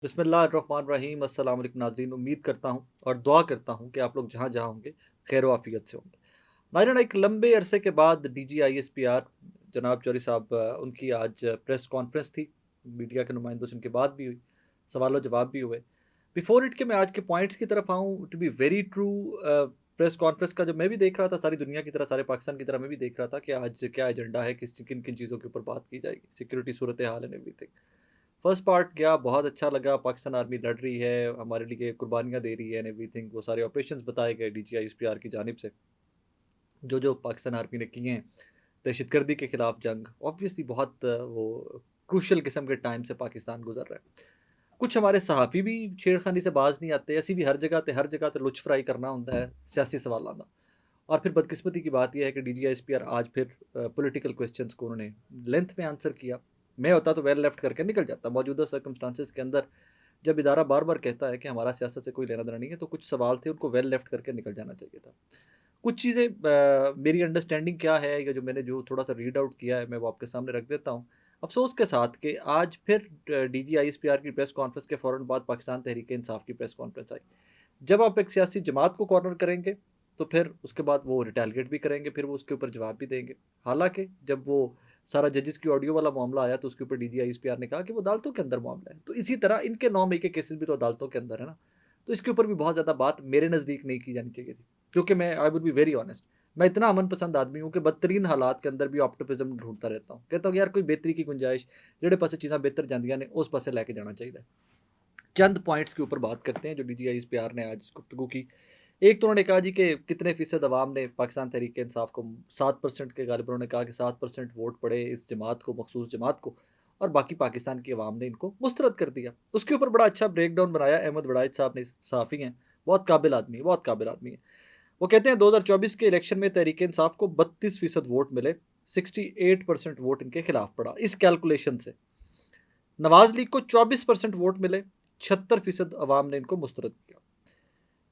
बिस्मिल्लाहिर्रहमानिर्रहीम अस्सलाम वालेकुम नाज़रीन। उम्मीद करता हूँ और दुआ करता हूँ कि आप लोग जहाँ जहाँ होंगे खैर वाफ़ियत से होंगे। नाज़रीन, एक लंबे अरसे के बाद DGISPR जनाब चौधरी साहब उनकी आज प्रेस कॉन्फ्रेंस थी। मीडिया के नुमाइंदों से उनकी बात भी हुई, सवाल जवाब भी हुए। बिफोर इट के मैं आज के पॉइंट्स की तरफ आऊँ, to be very true, press conference का जब मैं भी देख रहा था, सारी दुनिया की तरह, सारे पाकिस्तान की तरह मैं भी देख रहा था कि आज क्या एजेंडा है, किन किन चीज़ों के ऊपर बात की जाएगी, security Surat hall and everything. First part गया, बहुत अच्छा लगा। पाकिस्तान आर्मी लड़ रही है, हमारे लिए कुर्बानियाँ दे रही है एंड एवरीथिंग। वो सारे ऑपरेशंस बताए गए DGISPR की जानिब से, जो जो पाकिस्तान आर्मी ने किए हैं दहशतगर्दी के खिलाफ जंग। ऑब्वियसली बहुत वो क्रूशल किस्म के टाइम से पाकिस्तान गुजर रहा है। कुछ हमारे सहाफ़ी भी छेड़खानी से बाज नहीं आते। ऐसी भी हर जगह लुच फ्राई करना होता है सियासी सवालों का। और फिर बदकिस्मती की बात यह है कि DGISPR आज फिर पॉलिटिकल क्वेश्चंस को उन्होंने लेंथ में आंसर किया। मैं होता तो वेल लेफ्ट करके निकल जाता। मौजूदा सर्कमस्टांसिस के अंदर जब इदारा बार बार कहता है कि हमारा सियासत से कोई लेना देना नहीं है, तो कुछ सवाल थे, उनको वेल लेफ्ट करके निकल जाना चाहिए था। कुछ चीज़ें मेरी अंडरस्टैंडिंग क्या है या जो थोड़ा सा रीड आउट किया है, मैं वो आपके सामने रख देता हूँ अफसोस के साथ कि आज फिर DGISPR की प्रेस कॉन्फ्रेंस के फ़ौरन बाद पाकिस्तान तहरीक इंसाफ की प्रेस कॉन्फ्रेंस आई। जब आप एक सियासी जमात को कॉर्नर करेंगे तो फिर उसके बाद वो रिटेलिएट भी करेंगे, फिर वो उसके ऊपर जवाब भी देंगे। हालांकि जब वो सारा जजेस की ऑडियो वाला मामला आया तो उसके ऊपर DGISPR ने कहा कि वो अदालतों के अंदर मामला है। तो इसी तरह इनके 9 मई के केसेस भी तो अदालतों के अंदर है ना। तो इसके ऊपर भी बहुत ज़्यादा बात मेरे नज़दीक नहीं की जानी चाहिए थी, क्योंकि मैं आई वुड बी वेरी ऑनेस्ट, मैं इतना अमन पसंद आदमी हूँ कि बदतरीन हालात के अंदर भी ऑप्टिमिज्म ढूंढता रहता हूँ। कहता हूँ यार कोई बेहतरी की गुंजाइश, जेड़े पासे चीज़ां बेहतर जांदियां ने उस पासे लेके जाना चाहिए। चंद पॉइंट्स के ऊपर बात करते हैं जो DGISPR ने आज गुफ्तगू की। एक तो उन्होंने कहा जी कि कितने फ़ीसद अवाम ने पाकिस्तान तहरीक इंसाफ को, 7% के गालिब उन्होंने कहा कि 7% वोट पड़े इस जमात को, मखसूस जमात को, और बाकी पाकिस्तान की अवाम ने इनको मुस्तरद कर दिया। उसके ऊपर बड़ा अच्छा ब्रेक डाउन बनाया अहमद वड़ाइच साहब ने, सहाफ़ी हैं, बहुत काबिल आदमी है, बहुत काबिल आदमी है। वो कहते हैं 2024 के इलेक्शन में तहरीक इंसाफ को 32% वोट मिले, 68% वोट इनके खिलाफ पड़ा। इस कैलकुलेशन से नवाज लीग को 24% वोट मिले, 76% अवाम ने इनको मुस्तरद किया।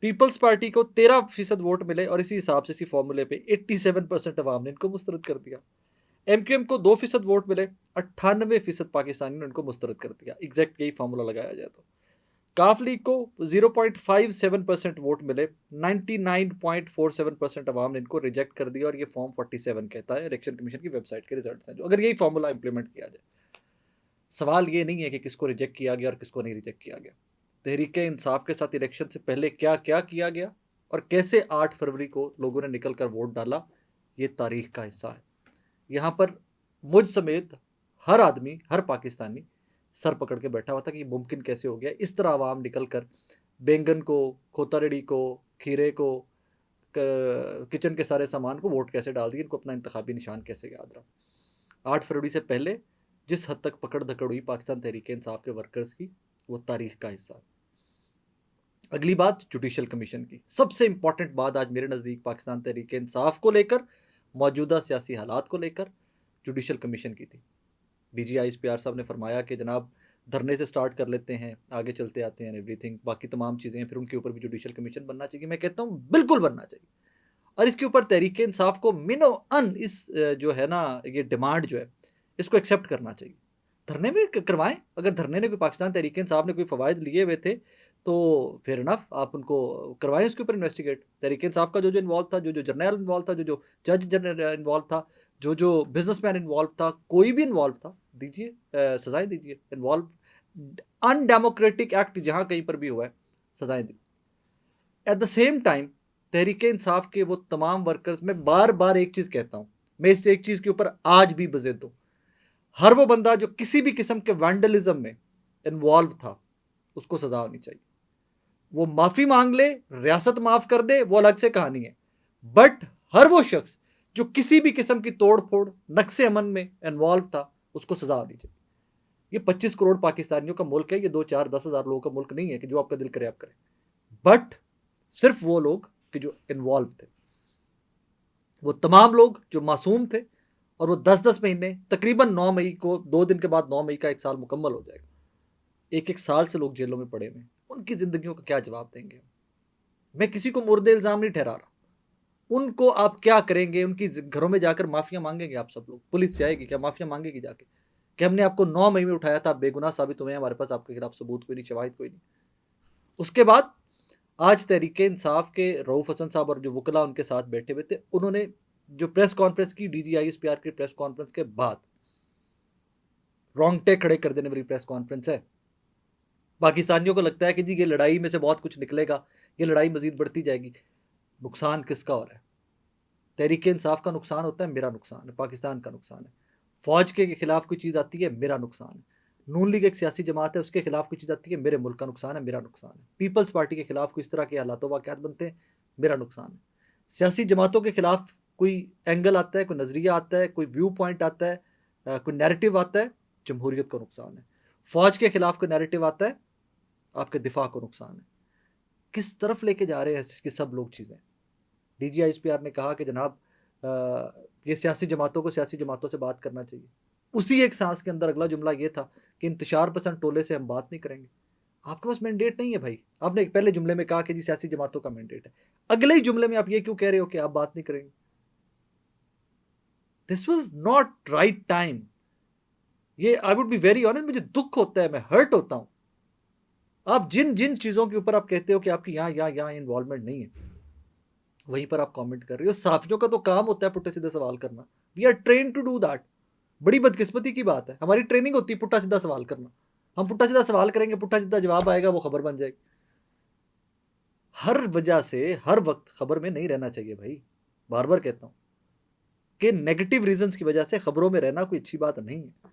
पीपल्स पार्टी को 13% वोट मिले और इसी हिसाब से, इसी फॉर्मूले पे 87% अवाम ने इनको मुस्तरद कर दिया। MQM को 2% वोट मिले, 98% पाकिस्तानी ने इनको मुस्तरद कर दिया। एग्जैक्ट यही फॉर्मूला लगाया जाए तो काफ लीग को 0.57% वोट मिले, 99.47% अवाम ने इनको रिजेक्ट कर दिया। और ये फॉर्म 47 कहता है, इलेक्शन कमीशन की वेबसाइट के रिजल्ट हैं जो, अगर यही फॉर्मूला इंप्लीमेंट किया जाए। सवाल ये नहीं है कि किसको रिजेक्ट किया गया और किसको नहीं रिजेक्ट किया गया। तहरीक इंसाफ के साथ इलेक्शन से पहले क्या क्या किया गया और कैसे 8 फरवरी को लोगों ने निकल कर वोट डाला, ये तारीख का हिस्सा है। यहाँ पर मुझ समेत हर आदमी, हर पाकिस्तानी सर पकड़ के बैठा हुआ था कि ये मुमकिन कैसे हो गया। इस तरह आवाम निकल कर बैंगन को, खोतारेडी को, खीरे को, किचन के सारे सामान को वोट कैसे डाल दिए, इनको अपना इंतखाबी निशान कैसे याद रहा। 8 फरवरी से पहले जिस हद तक पकड़ धकड़ हुई पाकिस्तान तहरीक इंसाफ के वर्कर्स की, वो तारीख का हिस्सा है। अगली बात जुडिशल कमीशन की, सबसे इंपॉर्टेंट बात आज मेरे नज़दीक पाकिस्तान तहरीक इंसाफ को लेकर, मौजूदा सियासी हालात को लेकर जुडिशल कमीशन की थी। DGISPR साहब ने फरमाया कि जनाब धरने से स्टार्ट कर लेते हैं, आगे चलते आते हैं एवरीथिंग, बाकी तमाम चीज़ें, फिर उनके ऊपर भी जुडिशल कमीशन बनना चाहिए। मैं कहता हूँ बिल्कुल बनना चाहिए। और इसके ऊपर तहरीक इंसाफ को मिनो अन इस जो है ना, ये डिमांड जो है, इसको एक्सेप्ट करना चाहिए। धरने में करवाएं। अगर धरने ने कोई, पाकिस्तान तहरीक इंसाफ ने कोई फ़वाइद लिए हुए थे तो फेयर इनफ, आप उनको करवाएं, उसके ऊपर इन्वेस्टिगेट। तहरीक इंसाफ का जो जो इन्वॉल्व था, जो जो जर्नल इन्वॉल्व था, जो जो जज जनरल इन्वॉल्व था, जो जो बिजनेसमैन इन्वॉल्व था, कोई भी इन्वॉल्व था, दीजिए, सजाएं दीजिए। इन्वॉल्व अनडेमोक्रेटिक एक्ट जहाँ कहीं पर भी हुआ है, सजाएं दी। At the same time Tehreek Insaf के वो तमाम वर्कर्स, मैं बार बार एक चीज़ कहता हूँ, मैं इस एक चीज़ के ऊपर आज भी बज़िद हूँ, हर वो बंदा जो किसी भी किस्म के वैंडलिज्म में इन्वॉल्व था, उसको सजा होनी चाहिए। वो माफ़ी मांग ले, रियासत माफ़ कर दे, वो अलग से कहानी है। बट हर वो शख्स जो किसी भी किस्म की तोड़ फोड़, नक्शे अमन में इन्वॉल्व था, उसको सजा होनी चाहिए। ये 25 करोड़ पाकिस्तानियों का मुल्क है, ये 2 4 10 हज़ार लोगों का मुल्क नहीं है कि जो आपका दिल करे आप करें। बट सिर्फ वो लोग कि जो इन्वॉल्व थे, वो तमाम लोग जो मासूम थे, और वो 10 10 महीने, तकरीबन 9 मई को, 2 दिन के बाद 9 मई का 1 साल मुकम्मल हो जाएगा। एक एक साल से लोग जेलों में पड़े हुए, उनकी ज़िंदगियों का क्या जवाब देंगे। मैं किसी को मुर्दे इल्ज़ाम नहीं ठहरा रहा, उनको आप क्या करेंगे, उनकी घरों में जाकर माफ़िया मांगेंगे आप सब लोग, पुलिस जाएगी क्या माफ़िया मांगेगी जाके? कि हमने आपको 9 मई में उठाया था, आप बेगुनाह साबित हुए हैं, हमारे पास आपके खिलाफ सबूत कोई नहीं, शवाहिद कोई नहीं। उसके बाद आज तहरीके इंसाफ के रऊफ हसन साहब और जो वकला उनके साथ बैठे हुए थे, उन्होंने जो प्रेस कॉन्फ्रेंस की DGISPR की प्रेस कॉन्फ्रेंस के बाद, रोंगटे खड़े कर देने वाली प्रेस कॉन्फ्रेंस है। पाकिस्तानियों को लगता है कि जी ये लड़ाई में से बहुत कुछ निकलेगा, ये लड़ाई मजीद बढ़ती जाएगी। नुकसान किसका हो रहा है? तहरीके इंसाफ का नुकसान होता है, मेरा नुकसान है, पाकिस्तान का नुकसान है। फौज के खिलाफ कोई चीज़ आती है, मेरा नुकसान है। नून लीग एक सियासी जमात है, उसके खिलाफ कोई चीज़ आती है, मेरे मुल्क का नुकसान है, मेरा नुकसान है। पीपल्स पार्टी के खिलाफ कोई इस तरह के हालात वाक़यात बनते हैं, मेरा नुकसान है। सियासी जमातों के खिलाफ कोई एंगल आता है, कोई नज़रिया आता है, कोई व्यू पॉइंट आता है, कोई नैरेटिव आता है, जमहूरियत को नुकसान है। फौज के खिलाफ कोई नैरेटिव आता है, आपके दिफा को नुकसान है। किस तरफ लेके जा रहे हैं कि सब लोग चीज़ें? DGISPR ने कहा कि जनाब ये सियासी जमातों को सियासी जमातों से बात करना चाहिए। उसी एक सांस के अंदर अगला जुमला ये था कि इंतशार पसंद टोले से हम बात नहीं करेंगे। आपके पास मैंडेट नहीं है भाई। आपने एक पहले जुमले में कहा कि जी सियासी जमातों का मैंडेट है, अगले ही जुमले में आप ये क्यों कह रहे हो कि आप बात नहीं करेंगे? This was not right time. ये I would be very honest, मुझे दुख होता है, मैं हर्ट होता हूं। आप जिन जिन चीज़ों के ऊपर आप कहते हो कि आपकी यहाँ इन्वॉल्वमेंट नहीं है, वहीं पर आप कमेंट कर रहे हो। साफियों का तो काम होता है पुट्ठे सीधे सवाल करना। We are train to do that. बड़ी बदकिस्मती की बात है, हमारी ट्रेनिंग होती है पुट्ठा सीधा सवाल करना। हम पुट्ठा सीधा सवाल करेंगे, पुट्ठा सीधा जवाब आएगा, वो खबर बन जाएगी। हर वजह से हर वक्त खबर में नहीं रहना चाहिए भाई। बार बार कहता हूँ कि नेगेटिव रीजंस की वजह से खबरों में रहना कोई अच्छी बात नहीं है।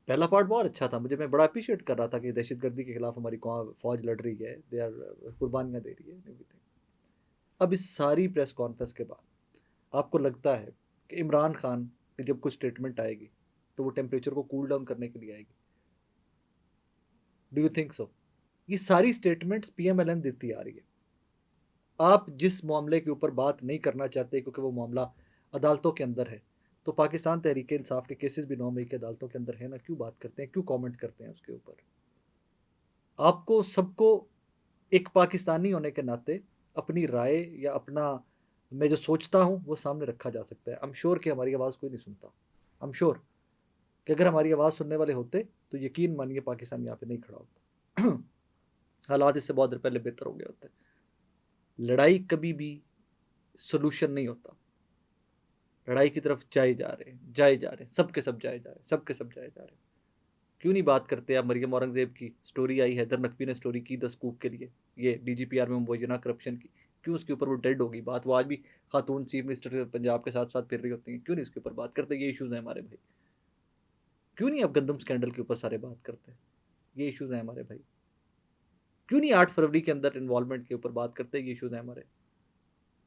पहला पार्ट बहुत अच्छा था, मैं बड़ा अप्रिशिएट कर रहा था कि दहशतगर्दी के खिलाफ हमारी फौज लड़ रही है, दे आर कुर्बानियाँ दे रही है, एवरीथिंग। अब इस सारी प्रेस कॉन्फ्रेंस के बाद आपको लगता है कि इमरान खान की जब कुछ स्टेटमेंट आएगी तो वो टेम्परेचर को कूल डाउन करने के लिए आएगी? Do you think so? ये सारी स्टेटमेंट्स PMLN देती आ रही है। आप जिस मामले के ऊपर बात नहीं करना चाहते क्योंकि वो मामला अदालतों के अंदर है, तो पाकिस्तान तहरीक इंसाफ के केसेस भी 9 मई के अदालतों के अंदर है ना, क्यों बात करते हैं, क्यों कमेंट करते हैं उसके ऊपर? आपको सबको एक पाकिस्तानी होने के नाते अपनी राय या अपना मैं जो सोचता हूँ वो सामने रखा जा सकता है। आई एम श्योर कि हमारी आवाज़ कोई नहीं सुनता। आई एम श्योर कि अगर हमारी आवाज़ सुनने वाले होते तो यकीन मानिए पाकिस्तान यहाँ पे नहीं खड़ा होता। हालात इससे बहुत देर पहले बेहतर हो गए होते। लड़ाई कभी भी सोल्यूशन नहीं होता। लड़ाई की तरफ जाए जा रहे हैं, जाए जा रहे हैं, सबके सब जाए जा रहे हैं, सबके सब जाए जा रहे हैं। क्यों नहीं बात करते आप? मरियम औरंगजेब की स्टोरी आई, हैदर नकवी ने स्टोरी की 10 कूप के लिए, ये DGPR में मुबैना करप्शन की, क्यों उसके ऊपर वो डेड हो गई बात? वो आज भी खातून चीफ मिनिस्टर पंजाब के साथ साथ फिर रही होती हैं, क्यों नहीं उसके ऊपर बात करते? ये इशूज़ हैं हमारे भाई। क्यों नहीं आप गंदम स्कैंडल के ऊपर सारे बात करते हैं? ये इशूज़ हैं हमारे भाई। क्यों नहीं 8 फरवरी के अंदर इन्वॉल्वमेंट के ऊपर बात करते? ये इशूज़ हैं हमारे।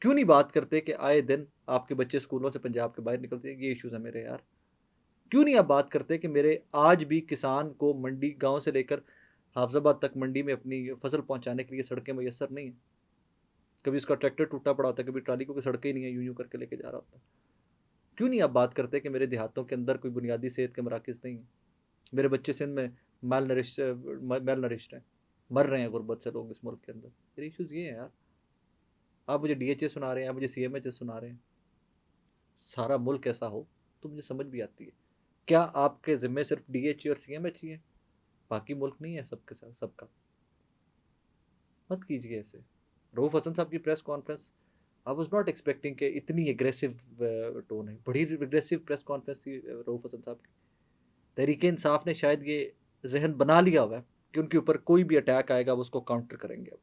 क्यों नहीं बात करते कि आए दिन आपके बच्चे स्कूलों से पंजाब के बाहर निकलते हैं? ये इशूज़ हैं मेरे यार। क्यों नहीं आप बात करते कि मेरे आज भी किसान को मंडी गांव से लेकर हाफजाबाद तक मंडी में अपनी फसल पहुंचाने के लिए सड़कें मैसर नहीं है? कभी उसका ट्रैक्टर टूटा पड़ा होता है, कभी ट्राली को सड़कें ही नहीं है, यूं यूं करके लेके जा रहा होता है। क्यों नहीं आप बात करते कि मेरे देहातों के अंदर कोई बुनियादी सेहत के मराकज़ नहीं है? मेरे बच्चे सिंध में मेल नरिश्ड हैं, मर रहे हैं गुर्बत से लोग इस मुल्क के अंदर। मेरे इशूज़ ये हैं यार। आप मुझे DHA सुना रहे हैं, आप मुझे CMHS सुना रहे हैं। सारा मुल्क ऐसा हो तो मुझे समझ भी आती है। क्या आपके ज़िम्मे सिर्फ DHA और CMH ही है? बाकी मुल्क नहीं है सबके साथ सबका? मत कीजिए ऐसे। रऊफ हसन साहब की press conference, I was not expecting कि इतनी एग्रेसिव टोन है। बड़ी एग्रेसिव प्रेस कॉन्फ्रेंस थी रऊफ हसन साहब की। तहरीक इंसाफ ने शायद ये जहन बना लिया हुआ है कि उनके ऊपर कोई भी अटैक आएगा वो उसको काउंटर करेंगे। अब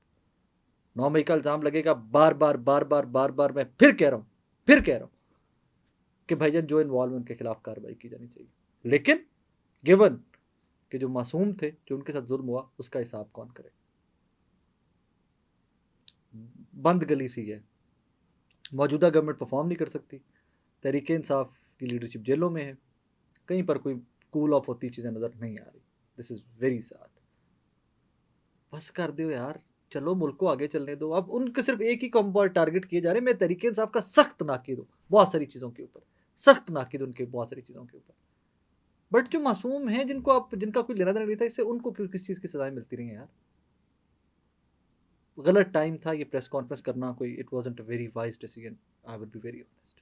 9 मई का इल्ज़ाम लगेगा, बार बार बार बार बार बार मैं फिर कह रहा हूँ कि भाईजान जो इन्वॉल्व उनके खिलाफ कार्रवाई की जानी चाहिए। लेकिन गिवन कि जो मासूम थे, जो उनके साथ जुल्म हुआ, उसका हिसाब कौन करे? बंद गली सी है। मौजूदा गवर्नमेंट परफॉर्म नहीं कर सकती। तहरीक इंसाफ की लीडरशिप जेलों में है। कहीं पर कोई कूल ऑफ होती चीज़ें नज़र नहीं आ रही। This is very sad. बस कर दो यार, चलो मुल्क को आगे चलने दो। अब उनके सिर्फ एक ही कॉम्बो टारगेट किए जा रहे हैं। मैं तहरीक इंसाफ का सख्त नाकिद हूँ बहुत सारी चीज़ों के ऊपर, सख्त नाकिद उनके बहुत सारी चीज़ों के ऊपर। बट जो मासूम हैं, जिनको आप जिनका कोई लेना देना नहीं था इससे, उनको क्यों किस चीज़ की सजाएं मिलती रही हैं यार? गलत टाइम था ये प्रेस कॉन्फ्रेंस करना। कोई it wasn't a very wise decision, I would be very honest.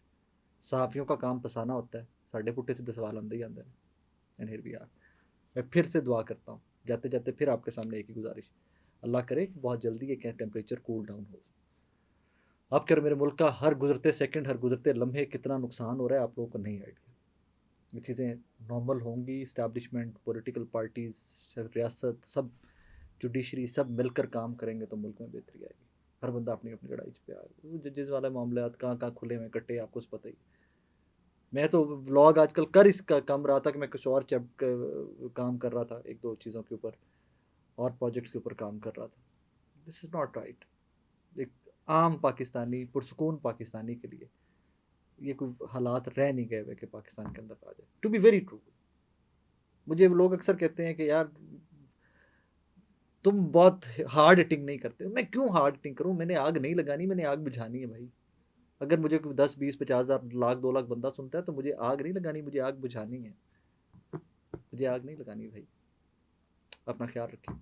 सहाफ़ियों का काम फसाना होता है, साढ़े पुट्ठे सीधे सवाल आंदे ही आंदे हैं। And here we are. मैं फिर से दुआ करता हूँ, जाते जाते फिर आपके सामने एक ही गुजारिश, अल्लाह करे कि बहुत जल्दी ये टेम्परेचर कूल डाउन हो। आप कह रहे मेरे मुल्क का हर गुजरते सेकंड, हर गुजरते लम्हे कितना नुकसान हो रहा है, आप लोगों को नहीं आइडिया। ये चीज़ें नॉर्मल होंगी, इस्टेब्लिशमेंट, पॉलिटिकल पार्टीज, रियासत, सब जुडिशरी, सब मिलकर काम करेंगे तो मुल्क में बेहतरी आएगी। हर बंदा अपनी अपनी लड़ाई पे आ गया। जजेस वाले मामले कहाँ कहाँ खुले हुए कट्टे, आपको पता ही। मैं तो व्लॉग आजकल कर इसका कम रहा था कि मैं कुछ और काम कर रहा था, एक दो चीज़ों के ऊपर और प्रोजेक्ट्स के ऊपर काम कर रहा था। This is not right. एक आम पाकिस्तानी, पुरसुकून पाकिस्तानी के लिए ये कोई हालात रह नहीं गए हुए कि पाकिस्तान के अंदर आ जाए। टू बी वेरी ट्रू, मुझे लोग अक्सर कहते हैं कि यार तुम बहुत हार्ड हिटिंग नहीं करते हो। मैं क्यों हार्ड हिटिंग करूँ? मैंने आग नहीं लगानी, मैंने आग बुझानी है भाई। अगर मुझे 10 20 50 हज़ार लाख 2 लाख बंदा सुनता है तो मुझे आग नहीं लगानी, मुझे आग बुझानी है। मुझे आग नहीं लगानी भाई। अपना ख्याल रखिए।